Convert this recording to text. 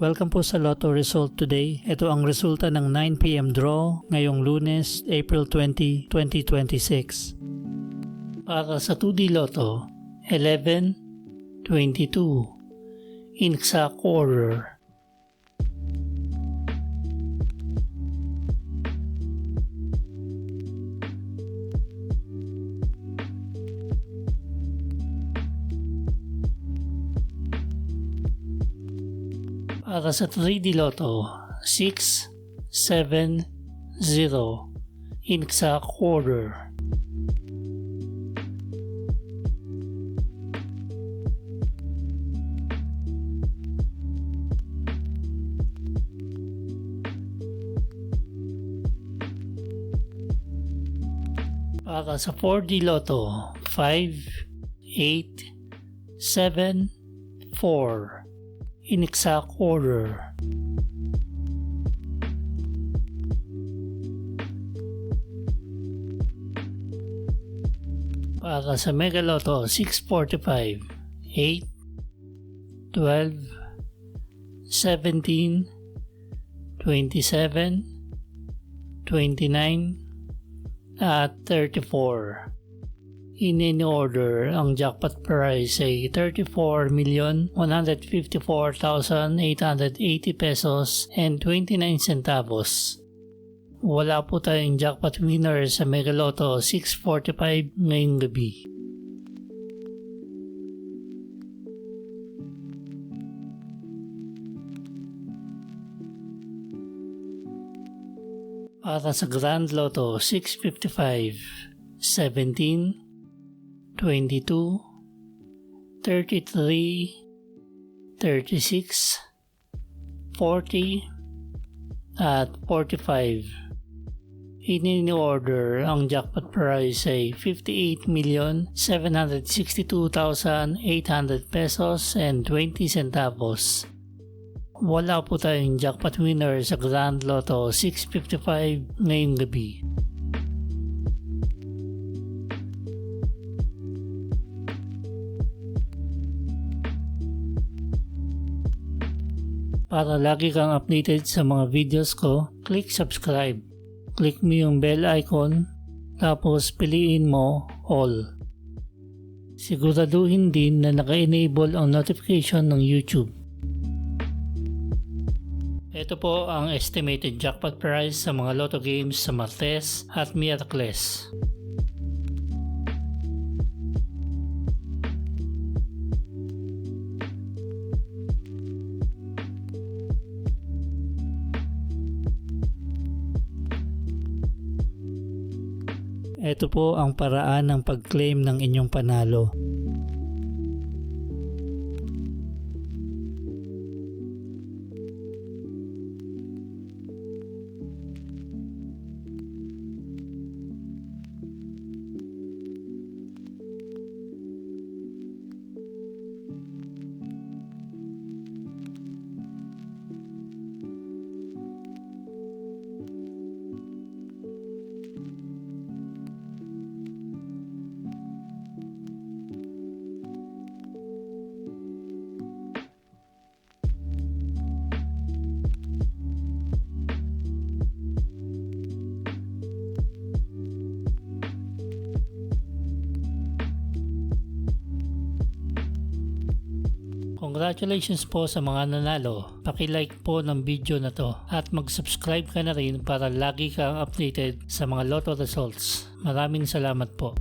Welcome po sa Lotto Result Today. Ito ang resulta ng 9 PM draw ngayong Lunes, April 20, 2026. Para sa 2D Lotto, 11, 22. In exact order. Para sa 3D Lotto, 6, 7, 0. In exact order. Para sa 4D Lotto, 5, 8, 7, 4. In exact order. Para sa Mega Lotto, 645, 8, 12, 17, 27, 29, at 34. In any order, ang jackpot prize ay 34,154,880 pesos and 29 centavos. Wala po tayong jackpot winner sa Mega Lotto 645 ngayong gabi. Para sa Grand Lotto 655, 17, 22, 33, 36, 40, at 45. In any order, ang jackpot prize ay 58,762,800 pesos and 20 centavos. Wala po tayong jackpot winner sa Grand Lotto 655 ngayong gabi. Para lagi kang updated sa mga videos ko, click subscribe. Click mo yung bell icon, tapos piliin mo all. Siguraduhin din na naka-enable ang notification ng YouTube. Ito po ang estimated jackpot price sa mga Lotto games sa Martes at Miyerkules. Ito po ang paraan ng pag-claim ng inyong panalo. Congratulations po sa mga nanalo. Paki-like po ng video na to at mag-subscribe ka na rin para lagi kang updated sa mga Lotto results. Maraming salamat po.